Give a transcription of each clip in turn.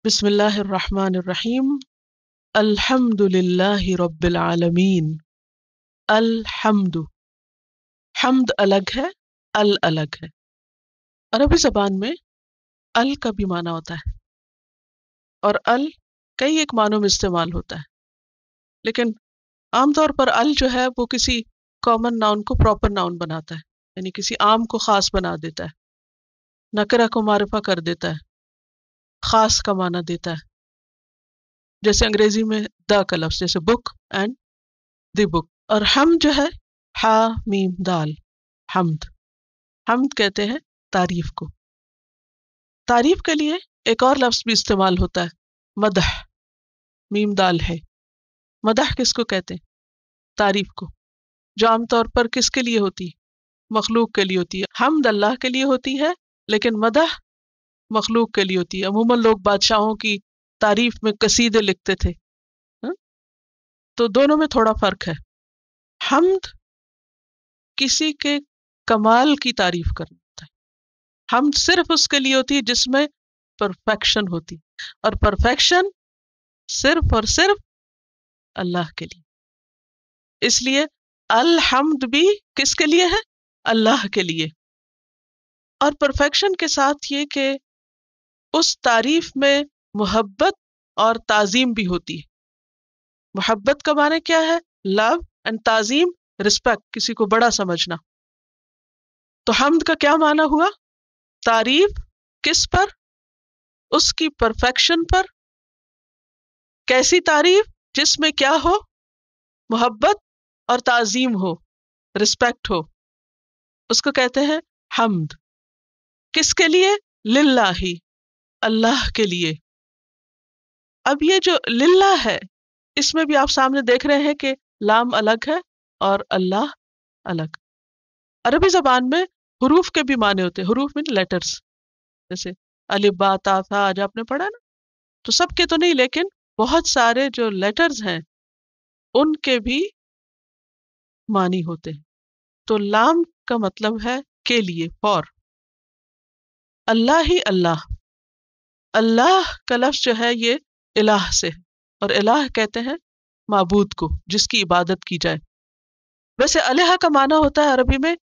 بسم اللہ الرحمن الرحیم۔ الحمد للہ رب العالمین۔ الحمد، حمد الگ ہے، الگ ہے۔ عربی زبان میں ال کا بھی معنی ہوتا ہے اور کئی ایک معنوں میں استعمال ہوتا ہے، لیکن عام طور پر جو ہے وہ کسی کامن ناؤن کو پراپر ناؤن بناتا ہے، یعنی کسی عام کو خاص بنا دیتا ہے، نکرہ کو معرفہ کر دیتا ہے، خاص کا معنی دیتا ہے۔ جیسے انگریزی میں دا کا لفظ، جیسے بک اینڈ دی بک۔ اور حمد جو ہے ہا میم دال، حمد، حمد کہتے ہیں تعریف کو۔ تعریف کے لیے ایک اور لفظ بھی استعمال ہوتا ہے، مدح، میم دال ہے۔ مدح کس کو کہتے ہیں؟ تعریف کو، جو عام طور پر کس کے لیے ہوتی ہے؟ مخلوق کے لیے ہوتی ہے۔ حمد اللہ کے لیے ہوتی ہے، لیکن مدح مخلوق کے لیے ہوتی ہے۔ عموماً لوگ بادشاہوں کی تعریف میں قصیدے لکھتے تھے، تو دونوں میں تھوڑا فرق ہے۔ حمد کسی کے کمال کی تعریف کرنا ہوتا ہے، حمد صرف اس کے لیے ہوتی ہے جس میں پرفیکشن ہوتی، اور پرفیکشن صرف اور صرف اللہ کے لیے۔ اس لیے الحمد بھی کس کے لیے ہے؟ اللہ کے لیے۔ اور پرفیکشن کے ساتھ یہ کہ اس تعریف میں محبت اور تعظیم بھی ہوتی ہے۔ محبت کا معنی کیا ہے؟ لو، اینڈ تعظیم، رسپیکٹ، کسی کو بڑا سمجھنا۔ تو حمد کا کیا معنی ہوا؟ تعریف کس پر؟ اس کی پرفیکشن پر۔ کیسی تعریف؟ جس میں کیا ہو؟ محبت اور تعظیم ہو، رسپیکٹ ہو، اس کو کہتے ہیں حمد۔ کس کے لیے؟ للہ، اللہ کے لیے۔ اب یہ جو للہ ہے، اس میں بھی آپ سامنے دیکھ رہے ہیں کہ لام الگ ہے اور اللہ الگ۔ عربی زبان میں حروف کے بھی معنی ہوتے ہیں، حروف میں لیٹرز، جیسے الف با تا تھا، آج آپ نے پڑھا نا، تو سب کے تو نہیں، لیکن بہت سارے جو لیٹرز ہیں ان کے بھی معنی ہوتے ہیں۔ تو لام کا مطلب ہے کے لیے، فور۔ اللہ ہی اللہ، اللہ کا لفظ جو ہے یہ الہ سے ہے، اور الہ کہتے ہیں معبود کو، جس کی عبادت کی جائے۔ ویسے الہ کا معنی ہوتا ہے عربی میں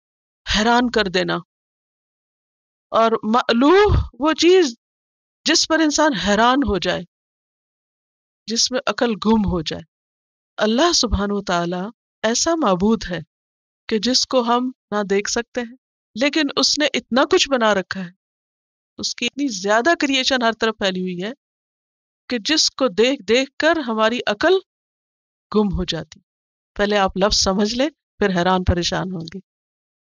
حیران کر دینا، اور مألوہ وہ چیز جس پر انسان حیران ہو جائے، جس میں عقل گم ہو جائے۔ اللہ سبحانہ و تعالی ایسا معبود ہے کہ جس کو ہم نہ دیکھ سکتے ہیں، لیکن اس نے اتنا کچھ بنا رکھا ہے، اس کی اتنی زیادہ کریشن ہر طرف پھیلی ہوئی ہے کہ جس کو دیکھ دیکھ کر ہماری عقل گم ہو جاتی۔ پہلے آپ لفظ سمجھ لیں، پھر حیران پریشان ہوں گے۔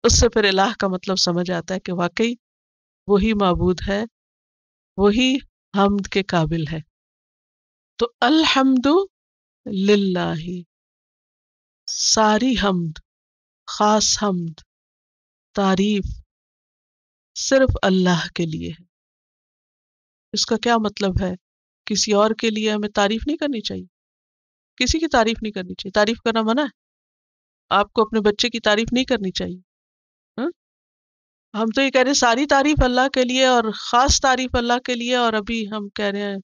اس سے پھر الہ کا مطلب سمجھ آتا ہے کہ واقعی وہی معبود ہے، وہی حمد کے قابل ہے۔ تو الحمد للہ، ساری حمد، خاص حمد، تعریف صرف اللہ کے لیے ہے۔ اس کا کیا مطلب ہے؟ کسی اور کے لیے ہمیں تعریف نہیں کرنی چاہیے، کسی کی تعریف نہیں کرنی چاہیے۔ تعریف کرنا منع ہے، آپ کو اپنے بچے کی تعریف نہیں کرنی چاہیے۔ ہاں؟ ہم تو یہ کہہ رہے ہیں ساری تعریف اللہ کے لیے اور خاص تعریف اللہ کے لیے، اور ابھی ہم کہہ رہے ہیں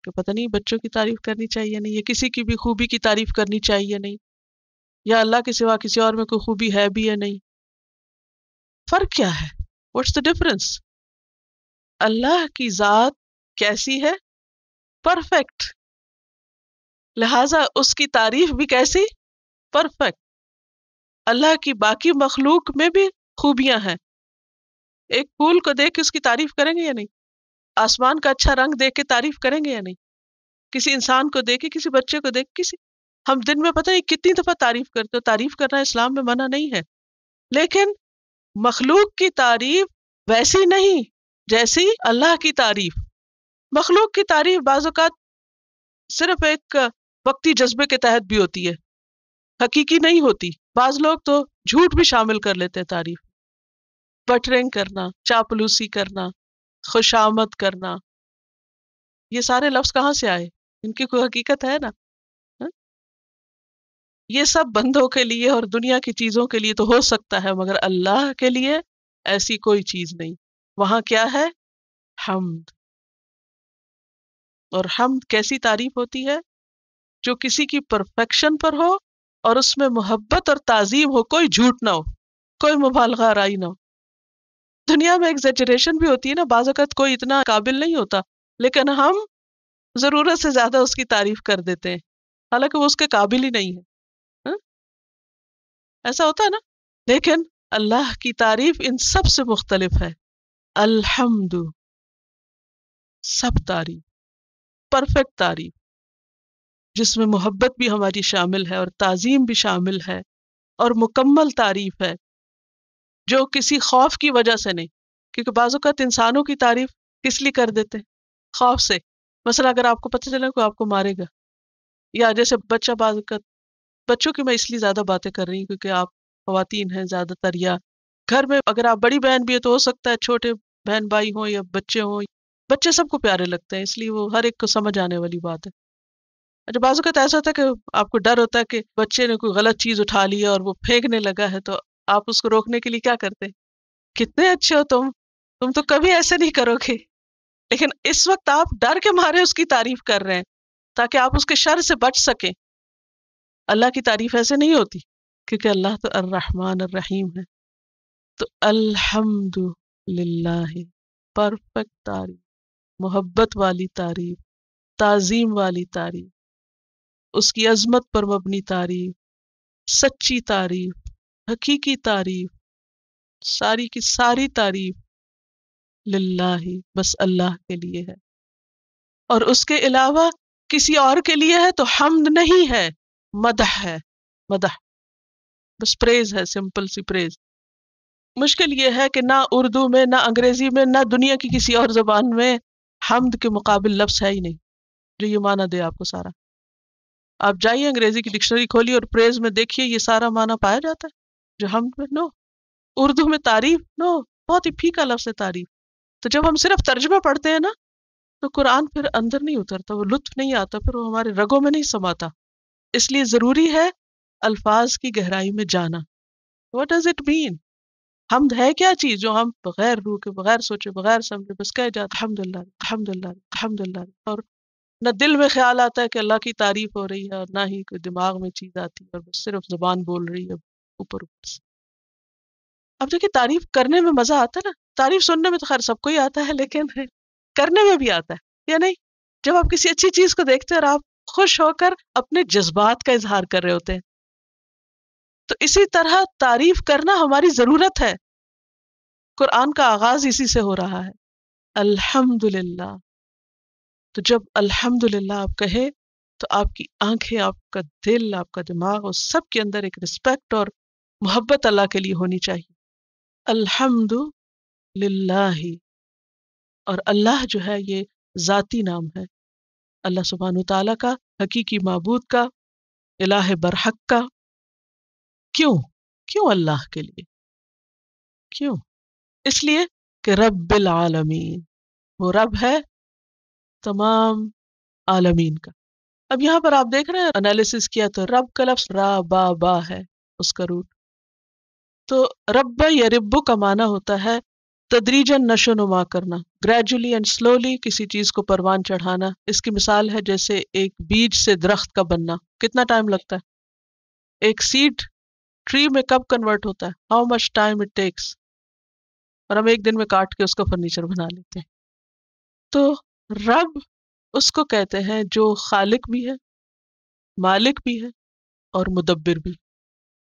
کہ پتہ نہیں بچوں کی تعریف کرنی چاہیے نہیں، یا کسی کی بھی خوبی کی تعریف کرنی چاہیے نہیں، یا اللہ کے سوا کسی اور میں کوئی خوبی ہے بھی یا نہیں۔ فرق کیا ہے؟ What's the difference? اللہ کی ذات کیسی ہے؟ پرفیکٹ، لہذا اس کی تعریف بھی کیسی؟ پرفیکٹ۔ اللہ کی باقی مخلوق میں بھی خوبیاں ہیں۔ ایک پھول کو دیکھ کے اس کی تعریف کریں گے یا نہیں؟ آسمان کا اچھا رنگ دیکھ کے تعریف کریں گے یا نہیں؟ کسی انسان کو دیکھ کے، کسی بچے کو دیکھ کے، ہم دن میں پتہ نہیں کتنی دفعہ تعریف کرتے ہو۔ تعریف کرنا اسلام میں منع نہیں ہے، لیکن مخلوق کی تعریف ویسی نہیں جیسی اللہ کی تعریف۔ مخلوق کی تعریف بعض اوقات صرف ایک وقتی جذبے کے تحت بھی ہوتی ہے، حقیقی نہیں ہوتی۔ بعض لوگ تو جھوٹ بھی شامل کر لیتے ہیں تعریف، بٹرنگ کرنا، چاپلوسی کرنا، خوشامد کرنا۔ یہ سارے لفظ کہاں سے آئے؟ ان کی کوئی حقیقت ہے نا؟ ہاں؟ یہ سب بندوں کے لیے اور دنیا کی چیزوں کے لیے تو ہو سکتا ہے، مگر اللہ کے لیے ایسی کوئی چیز نہیں۔ وہاں کیا ہے؟ حمد۔ اور حمد کیسی تعریف ہوتی ہے؟ جو کسی کی پرفیکشن پر ہو اور اس میں محبت اور تعظیم ہو، کوئی جھوٹ نہ ہو، کوئی مبالغہ آرائی نہ ہو۔ دنیا میں ایگزیجریشن بھی ہوتی ہے نا، بعض اوقات کوئی اتنا قابل نہیں ہوتا لیکن ہم ضرورت سے زیادہ اس کی تعریف کر دیتے ہیں، حالانکہ وہ اس کے قابل ہی نہیں ہے۔ ہاں؟ ایسا ہوتا ہے نا، لیکن اللہ کی تعریف ان سب سے مختلف ہے۔ الحمد، سب تعریف، پرفیکٹ تعریف، جس میں محبت بھی ہماری شامل ہے اور تعظیم بھی شامل ہے، اور مکمل تعریف ہے جو کسی خوف کی وجہ سے نہیں، کیونکہ بعض اوقات انسانوں کی تعریف کس لیے کر دیتے ہیں؟ خوف سے۔ مثلا اگر آپ کو پتہ چلے کہ آپ کو مارے گا، یا جیسے بچہ، بعض اوقات بچوں کی میں اس لیے زیادہ باتیں کر رہی ہوں کیونکہ آپ خواتین ہیں زیادہ تر، یا گھر میں اگر آپ بڑی بہن بھی ہے تو ہو سکتا ہے چھوٹے بہن بھائی ہوں یا بچے ہوں، بچے سب کو پیارے لگتے ہیں، اس لیے وہ ہر ایک کو سمجھ آنے والی بات ہے۔ اچھا، بعض اوقات ایسا ہوتا ہے کہ آپ کو ڈر ہوتا ہے کہ بچے نے کوئی غلط چیز اٹھا لی ہے اور وہ پھینکنے لگا ہے، تو آپ اس کو روکنے کے لیے کیا کرتے ہیں؟ کتنے اچھے ہو تم تو کبھی ایسے نہیں کرو گے، لیکن اس وقت آپ ڈر کے مارے اس کی تعریف کر رہے ہیں تاکہ آپ اس کے شر سے بچ سکیں۔ اللہ کی تعریف ایسے نہیں ہوتی، کیونکہ اللہ تو الرحمن الرحیم ہے۔ تو الحمد للہ، پرفیکٹ تعریف، محبت والی تعریف، تعظیم والی تعریف، اس کی عظمت پر مبنی تعریف، سچی تعریف، حقیقی تعریف، ساری کی ساری تعریف للہ، بس اللہ کے لیے ہے، اور اس کے علاوہ کسی اور کے لیے ہے تو حمد نہیں ہے، مدح ہے، مدح، بس پریز ہے، سمپل سی پریز۔ مشکل یہ ہے کہ نہ اردو میں، نہ انگریزی میں، نہ دنیا کی کسی اور زبان میں حمد کے مقابل لفظ ہے ہی نہیں جو یہ معنی دے آپ کو سارا۔ آپ جائیے انگریزی کی ڈکشنری کھولیے اور پریز میں دیکھیے یہ سارا معنی پایا جاتا ہے جو حمد میں؟ نو۔ اردو میں تعریف؟ نو، بہت ہی پھیکا لفظ ہے تعریف۔ تو جب ہم صرف ترجمہ پڑھتے ہیں نا تو قرآن پھر اندر نہیں اترتا، وہ لطف نہیں آتا، پھر وہ ہمارے رگوں میں نہیں سماتا۔ اس لیے ضروری ہے الفاظ کی گہرائی میں جانا۔ What does it mean؟ حمد ہے کیا چیز جو ہم بغیر روح کے، بغیر سوچے، بغیر سمجھے بس کہہ جاتے الحمدللہ الحمدللہ الحمدللہ، اور نہ دل میں خیال آتا ہے کہ اللہ کی تعریف ہو رہی ہے اور نہ ہی کوئی دماغ میں چیز آتی ہے، اور بس صرف زبان بول رہی ہے اوپر اوپر سے۔ اب دیکھیں، تعریف کرنے میں مزہ آتا ہے نا، تعریف سننے میں تو خیر سب کو ہی آتا ہے لیکن کرنے میں بھی آتا ہے یا نہیں؟ جب آپ کسی اچھی چیز کو دیکھتے ہیں اور آپ خوش ہو کر اپنے جذبات کا اظہار کر رہے ہوتے ہیں، تو اسی طرح تعریف کرنا ہماری ضرورت ہے۔ قرآن کا آغاز اسی سے ہو رہا ہے، الحمدللہ۔ تو جب الحمدللہ آپ کہیں تو آپ کی آنکھیں، آپ کا دل، آپ کا دماغ، اور سب کے اندر ایک رسپیکٹ اور محبت اللہ کے لیے ہونی چاہیے۔ الحمد للہ، اور اللہ جو ہے یہ ذاتی نام ہے، اللہ سبحانہ وتعالیٰ کا، حقیقی معبود کا، الہ برحق کا۔ کیوں؟ کیوں اللہ کے لیے؟ کیوں؟ اس لیے کہ رب العالمین، وہ رب ہے تمام عالمین کا۔ اب یہاں پر آپ دیکھ رہے ہیں انالیسس کیا تو رب کا لفظ را با با ہے اس کا روٹ۔ تو رب یا ربو کا معنی ہوتا ہے تدریجاً نشو نما کرنا، گریجولی اینڈ سلولی کسی چیز کو پروان چڑھانا۔ اس کی مثال ہے جیسے ایک بیج سے درخت کا بننا، کتنا ٹائم لگتا ہے؟ ایک سیڈ ٹری میں کب کنورٹ ہوتا ہے؟ How much time it takes? اور ہم ایک دن میں کاٹ کے اس کا فرنیچر بنا لیتے ہیں۔ تو رب اس کو کہتے ہیں جو خالق بھی ہے، مالک بھی ہے اور مدبر بھی۔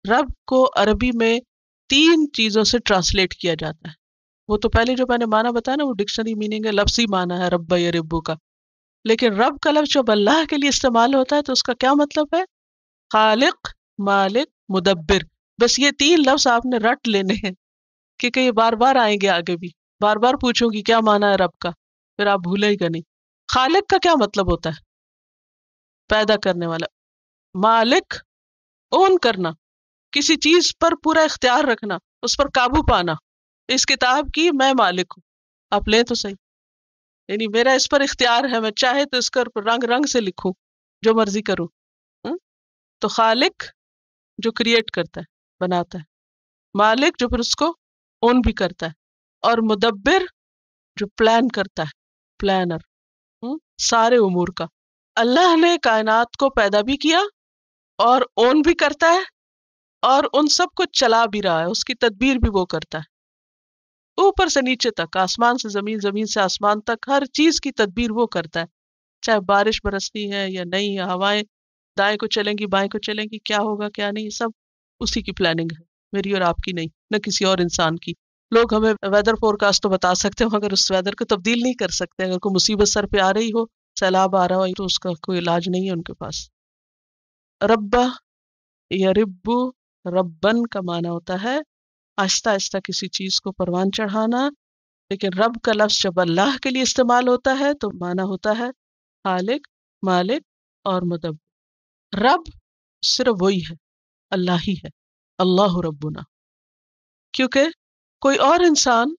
رب کو عربی میں 3 چیزوں سے ٹرانسلیٹ کیا جاتا ہے۔ وہ تو پہلے جو میں نے معنی بتایا نا، وہ ڈکشنری میننگ ہے، لفظی معنی ہے رب یا ربو کا، لیکن رب کا لفظ جب اللہ کے لیے استعمال ہوتا ہے تو اس کا کیا مطلب ہے؟ خالق، مالک، مدبر۔ بس یہ 3 لفظ آپ نے رٹ لینے ہیں کیونکہ یہ بار بار آئیں گے، آگے بھی بار بار پوچھوں گی کیا معنی ہے رب کا، پھر آپ بھولے گا نہیں۔ خالق کا کیا مطلب ہوتا ہے؟ پیدا کرنے والا۔ مالک، اون کرنا، کسی چیز پر پورا اختیار رکھنا، اس پر قابو پانا۔ اس کتاب کی میں مالک ہوں، آپ لیں تو صحیح، یعنی میرا اس پر اختیار ہے، میں چاہے تو اس پر رنگ رنگ سے لکھوں، جو مرضی کروں۔ تو خالق جو کریٹ کرتا ہے، بناتا ہے، مالک جو پھر اس کو اون بھی کرتا ہے، اور مدبر جو پلان کرتا ہے، پلانر۔ سارے امور کا۔ اللہ نے کائنات کو پیدا بھی کیا اور اون بھی کرتا ہے اور ان سب کو چلا بھی رہا ہے، اس کی تدبیر بھی وہ کرتا ہے، اوپر سے نیچے تک، آسمان سے زمین، زمین سے آسمان تک، ہر چیز کی تدبیر وہ کرتا ہے، چاہے بارش برستی ہے یا نہیں، یا ہوائیں دائیں کو چلیں گی بائیں کو چلیں گی، کیا ہوگا کیا نہیں، سب اسی کی پلاننگ ہے، میری اور آپ کی نہیں، نہ کسی اور انسان کی۔ لوگ ہمیں ویدر فور کاسٹ تو بتا سکتے ہیں مگر اس ویدر کو تبدیل نہیں کر سکتے۔ اگر کوئی مصیبت سر پہ آ رہی ہو، سیلاب آ رہا ہو، تو اس کا کوئی علاج نہیں ہے ان کے پاس۔ ربا یا ربو، ربن کا معنی ہوتا ہے آہستہ آہستہ کسی چیز کو پروان چڑھانا، لیکن رب کا لفظ جب اللہ کے لیے استعمال ہوتا ہے تو معنی ہوتا ہے خالق، مالک اور مدبر۔ رب صرف وہی ہے، اللہ ہی ہے، اللہ ربنا، کیونکہ کوئی اور انسان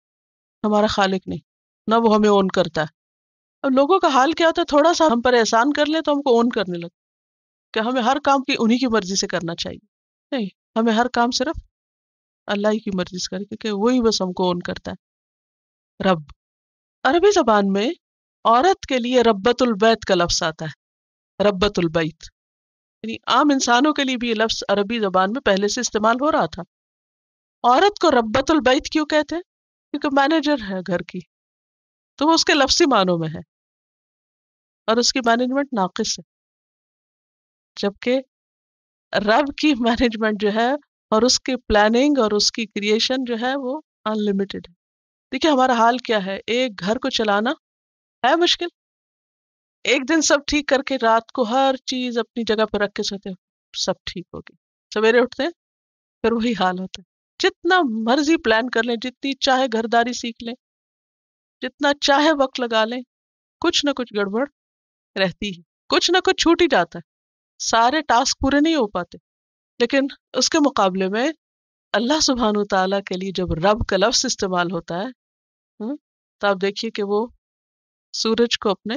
ہمارا خالق نہیں، نہ وہ ہمیں اون کرتا ہے۔ اب لوگوں کا حال کیا ہوتا ہے، تھوڑا سا ہم پر احسان کر لیں تو ہم کو اون کرنے لگتے کہ ہمیں ہر کام کی انہی کی مرضی سے کرنا چاہیے۔ نہیں، ہمیں ہر کام صرف اللہ ہی کی مرضی سے کرے، کیونکہ وہی بس ہم کو اون کرتا ہے۔ رب عربی زبان میں عورت کے لیے ربۃ البیت کا لفظ آتا ہے، ربۃ البیت، یعنی عام انسانوں کے لیے بھی یہ لفظ عربی زبان میں پہلے سے استعمال ہو رہا تھا۔ عورت کو ربۃ البیت کیوں کہتے ہیں؟ کیونکہ مینیجر ہے گھر کی، تو وہ اس کے لفظی معنوں میں ہے اور اس کی مینجمنٹ ناقص ہے، جبکہ رب کی مینجمنٹ جو ہے اور اس کی پلاننگ اور اس کی کریشن جو ہے وہ ان لمیٹڈ ہے۔ دیکھیے ہمارا حال کیا ہے، ایک گھر کو چلانا ہے مشکل، ایک دن سب ٹھیک کر کے رات کو ہر چیز اپنی جگہ پہ رکھ کے سوتے ہیں، سب ٹھیک ہو گیا، سویرے اٹھتے ہیں پھر وہی حال ہوتا ہے، جتنا مرضی پلان کر لیں، جتنی چاہے گھرداری سیکھ لیں، جتنا چاہے وقت لگا لیں، کچھ نہ کچھ گڑبڑ رہتی ہے، کچھ نہ کچھ چھوٹ ہی جاتا ہے، سارے ٹاسک پورے نہیں ہو پاتے۔ لیکن اس کے مقابلے میں اللہ سبحانہ وتعالیٰ کے لیے جب رب کا لفظ استعمال ہوتا ہے، تو آپ دیکھیے کہ وہ سورج کو اپنے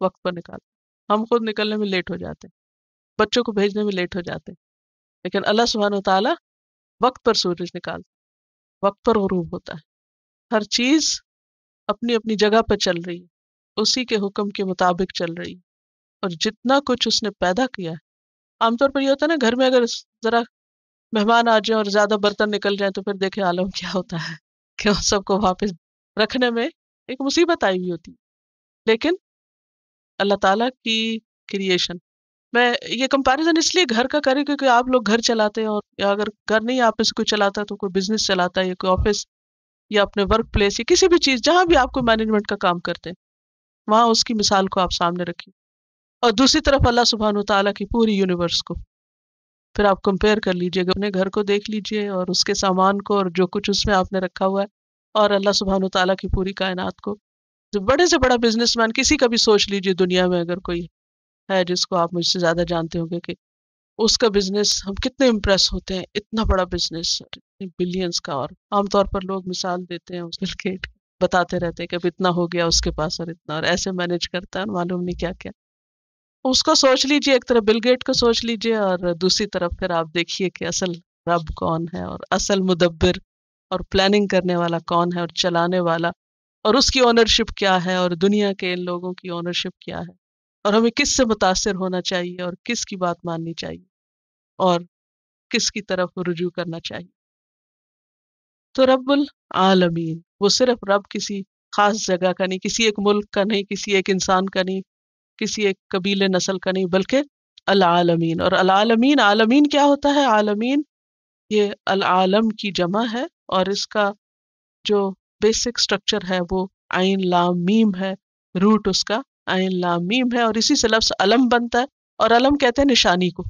وقت پر نکالتا، ہم خود نکلنے میں لیٹ ہو جاتے ہیں، بچوں کو بھیجنے میں لیٹ ہو جاتے ہیں، لیکن اللہ سبحانہ وتعالیٰ وقت پر سورج نکالتا، وقت پر غروب ہوتا ہے، ہر چیز اپنی اپنی جگہ پہ چل رہی ہے، اسی کے حکم کے مطابق چل رہی ہے، اور جتنا کچھ اس نے پیدا کیا ہے، عام طور پر یہ ہوتا ہے نا گھر میں اگر ذرا مہمان آ جائیں اور زیادہ برتن نکل جائیں تو پھر دیکھیں عالم کیا ہوتا ہے کہ ان سب کو واپس رکھنے میں ایک مصیبت آئی ہوئی ہوتی ہے۔ لیکن اللہ تعالیٰ کی کریشن، میں یہ کمپیریزن اس لیے گھر کا کریں کیونکہ آپ لوگ گھر چلاتے ہیں، اور یا اگر گھر نہیں آپ میں سے کوئی چلاتا ہے تو کوئی بزنس چلاتا ہے یا کوئی آفس یا اپنے ورک پلیس یا کسی بھی چیز جہاں بھی آپ کو مینجمنٹ کا کام کرتے ہیں، وہاں اس کی مثال کو آپ سامنے رکھیے، اور دوسری طرف اللہ سبحانہ وتعالیٰ کی پوری یونیورس کو، پھر آپ کمپیئر کر لیجئے، اپنے گھر کو دیکھ لیجئے اور اس کے سامان کو اور جو کچھ اس میں آپ نے رکھا ہوا ہے، اور اللہ سبحانہ وتعالیٰ کی پوری کائنات کو۔ بڑے سے بڑا بزنس مین کسی کا بھی سوچ لیجئے دنیا میں، اگر کوئی ہے جس کو آپ مجھ سے زیادہ جانتے ہوں گے، کہ اس کا بزنس ہم کتنے امپریس ہوتے ہیں، اتنا بڑا بزنس بلینز کا، اور عام طور پر لوگ مثال دیتے ہیں اس بل گیٹ، بتاتے رہتے ہیں کہ اب اتنا ہو گیا اس کے پاس اور اتنا، اور ایسے مینج کرتا ہے معلوم نہیں کیا کیا۔ اس کو سوچ لیجئے، ایک طرف بل گیٹ کو سوچ لیجئے اور دوسری طرف پھر آپ دیکھیے کہ اصل رب کون ہے، اور اصل مدبر اور پلاننگ کرنے والا کون ہے، اور چلانے والا، اور اس کی اونرشپ کیا ہے، اور دنیا کے ان لوگوں کی اونرشپ کیا ہے، اور ہمیں کس سے متاثر ہونا چاہیے، اور کس کی بات ماننی چاہیے، اور کس کی طرف رجوع کرنا چاہیے۔ تو رب العالمین، وہ صرف رب کسی خاص جگہ کا نہیں، کسی ایک ملک کا نہیں، کسی ایک انسان کا نہیں، کسی ایک قبیلے نسل کا نہیں، بلکہ العالمین۔ اور العالمین، عالمین کیا ہوتا ہے؟ عالمین یہ العالم کی جمع ہے، اور اس کا جو بیسک سٹرکچر ہے وہ عین لام میم ہے، روٹ اس کا عین لام میم ہے، اور اسی سے لفظ علم بنتا ہے، اور علم کہتے ہیں نشانی کو،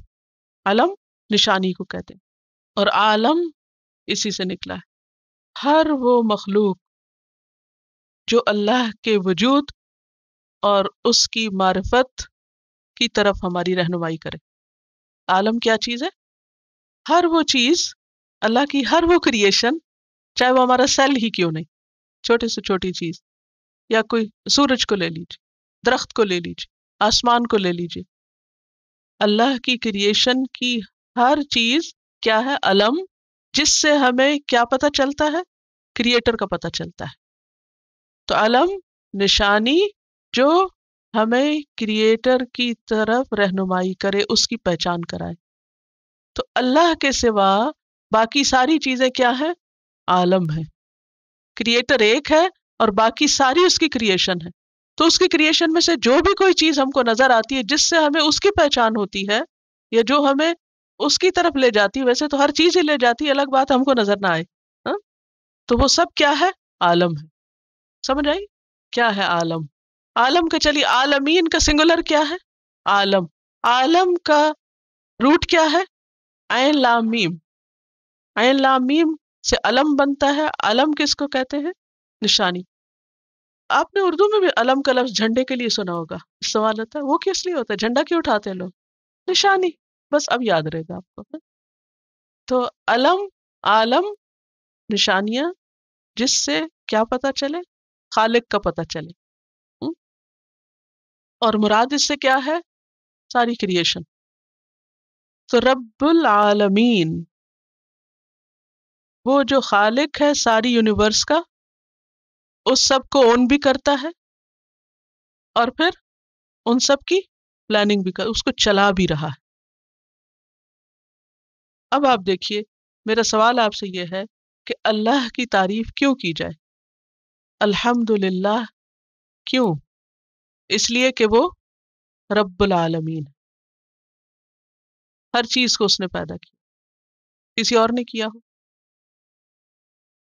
علم نشانی کو کہتے ہیں، اور عالم اسی سے نکلا ہے۔ ہر وہ مخلوق جو اللہ کے وجود اور اس کی معرفت کی طرف ہماری رہنمائی کرے۔ عالم کیا چیز ہے؟ ہر وہ چیز، اللہ کی ہر وہ کریشن، چاہے وہ ہمارا سیل ہی کیوں نہیں، چھوٹے سے چھوٹی چیز، یا کوئی سورج کو لے لیجیے، درخت کو لے لیجیے، آسمان کو لے لیجیے، اللہ کی کریشن کی ہر چیز کیا ہے؟ علم، جس سے ہمیں کیا پتہ چلتا ہے؟ کریٹر کا پتہ چلتا ہے۔ تو علم، نشانی جو ہمیں کریٹر کی طرف رہنمائی کرے، اس کی پہچان کرائے۔ تو اللہ کے سوا باقی ساری چیزیں کیا ہے؟ عالم ہے۔ کریٹر ایک ہے اور باقی ساری اس کی کریشن ہے۔ تو اس کی کریشن میں سے جو بھی کوئی چیز ہم کو نظر آتی ہے جس سے ہمیں اس کی پہچان ہوتی ہے یا جو ہمیں اس کی طرف لے جاتی ہے، ویسے تو ہر چیز ہی لے جاتی ہے، الگ بات ہم کو نظر نہ آئے، ہاں؟ تو وہ سب کیا ہے؟ عالم ہے۔ سمجھ آئی؟ کیا ہے عالم؟ عالم کا چلیے عالمین کا سنگولر کیا ہے؟ عالم۔ عالم کا روٹ کیا ہے؟ عین لام میم۔ عین لام میم سے علم بنتا ہے۔ علم کس کو کہتے ہیں؟ نشانی۔ آپ نے اردو میں بھی علم کا لفظ جھنڈے کے لیے سنا ہوگا، استعمال ہوتا ہے۔ وہ کس لیے ہوتا ہے؟ جھنڈا کیوں اٹھاتے ہیں لوگ؟ نشانی۔ بس اب یاد رہے گا آپ کو۔ تو علم، عالم، نشانیاں جس سے کیا پتا چلے؟ خالق کا پتا چلے۔ ہم؟ اور مراد اس سے کیا ہے؟ ساری کریشن۔ تو رب العالمین وہ جو خالق ہے ساری یونیورس کا، اس سب کو اون بھی کرتا ہے اور پھر ان سب کی پلاننگ بھی اس کو چلا بھی رہا ہے۔ اب آپ دیکھیے، میرا سوال آپ سے یہ ہے کہ اللہ کی تعریف کیوں کی جائے؟ الحمدللہ کیوں؟ اس لیے کہ وہ رب العالمین، ہر چیز کو اس نے پیدا کیا، کسی اور نے کیا ہو؟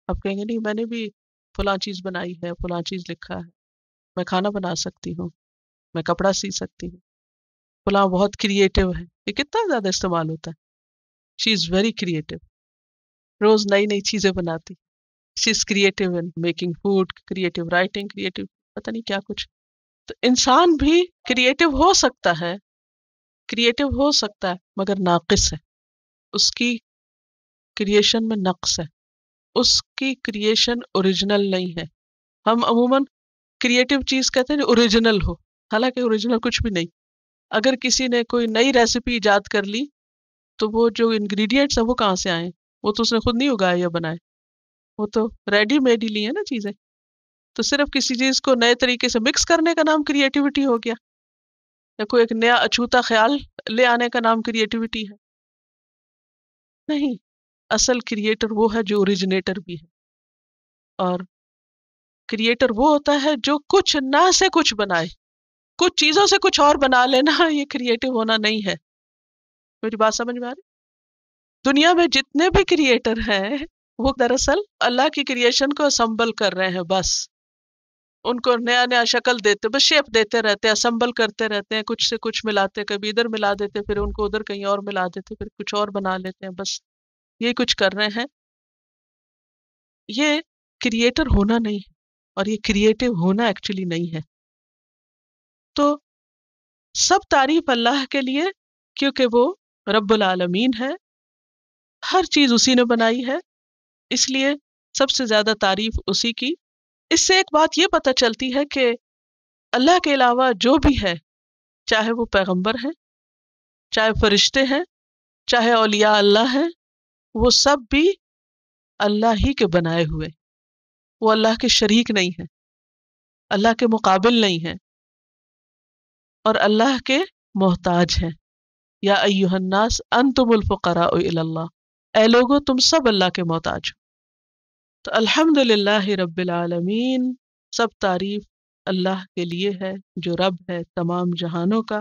آپ کہیں گے نہیں، میں نے بھی فلاں چیز بنائی ہے، فلاں چیز لکھا ہے، میں کھانا بنا سکتی ہوں، میں کپڑا سی سکتی ہوں، فلاں بہت کریٹو ہے۔ یہ کتنا زیادہ استعمال ہوتا ہے، شی از ویری کریٹو، روز نئی نئی چیزیں بناتی، she is creative in making food, creative writing, creative پتہ نہیں کیا کچھ۔ تو انسان بھی کریٹو ہو سکتا ہے، کریٹو ہو سکتا ہے، مگر ناقص ہے، اس کی کریشن میں نقص ہے، اس کی کریشن اوریجنل نہیں ہے۔ ہم عموماً کریٹو چیز کہتے ہیں جو اوریجنل ہو، حالانکہ اوریجنل کچھ بھی نہیں۔ اگر کسی نے کوئی نئی ریسیپی ایجاد کر لی تو وہ جو انگریڈینٹس ہیں وہ کہاں سے آئیں؟ وہ تو اس نے خود نہیں اگائے یا بنائے، وہ تو ریڈی میڈ ہی لی ہے نا چیزیں۔ تو صرف کسی چیز کو نئے طریقے سے مکس کرنے کا نام کریٹیوٹی ہو گیا، یا کوئی ایک نیا اچھوتا خیال لے آنے کا نام کریٹیوٹی ہے؟ نہیں، اصل کریٹر وہ ہے جو اوریجنیٹر بھی ہے، اور کریٹر وہ ہوتا ہے جو کچھ نہ سے کچھ بنائے، کچھ چیزوں سے کچھ اور بنا لینا یہ کریٹو ہونا نہیں ہے۔ میری بات سمجھ میں آ رہی؟ دنیا میں جتنے بھی کریٹر ہیں وہ دراصل اللہ کی کریشن کو اسمبل کر رہے ہیں، بس ان کو نیا نیا شکل دیتے، بس شیپ دیتے رہتے ہیں، اسمبل کرتے رہتے ہیں، کچھ سے کچھ ملاتے، کبھی ادھر ملا دیتے، پھر ان کو ادھر کہیں اور ملا دیتے، پھر کچھ اور بنا لیتے ہیں، بس یہ کچھ کر رہے ہیں۔ یہ کریٹر ہونا نہیں ہے، اور یہ کریٹو ہونا ایکچولی نہیں ہے۔ تو سب تعریف اللہ کے لیے، کیونکہ وہ رب العالمین ہے، ہر چیز اسی نے بنائی ہے، اس لیے سب سے زیادہ تعریف اسی کی۔ اس سے ایک بات یہ پتہ چلتی ہے کہ اللہ کے علاوہ جو بھی ہے، چاہے وہ پیغمبر ہیں، چاہے فرشتے ہیں، چاہے اولیاء اللہ ہیں، وہ سب بھی اللہ ہی کے بنائے ہوئے، وہ اللہ کے شریک نہیں ہیں، اللہ کے مقابل نہیں ہیں، اور اللہ کے محتاج ہیں۔ یا ایھا الناس انتم الفقراء الی اللہ، اے لوگو تم سب اللہ کے محتاج ہو۔ تو الحمدللہ رب العالمین، سب تعریف اللہ کے لیے ہے جو رب ہے تمام جہانوں کا۔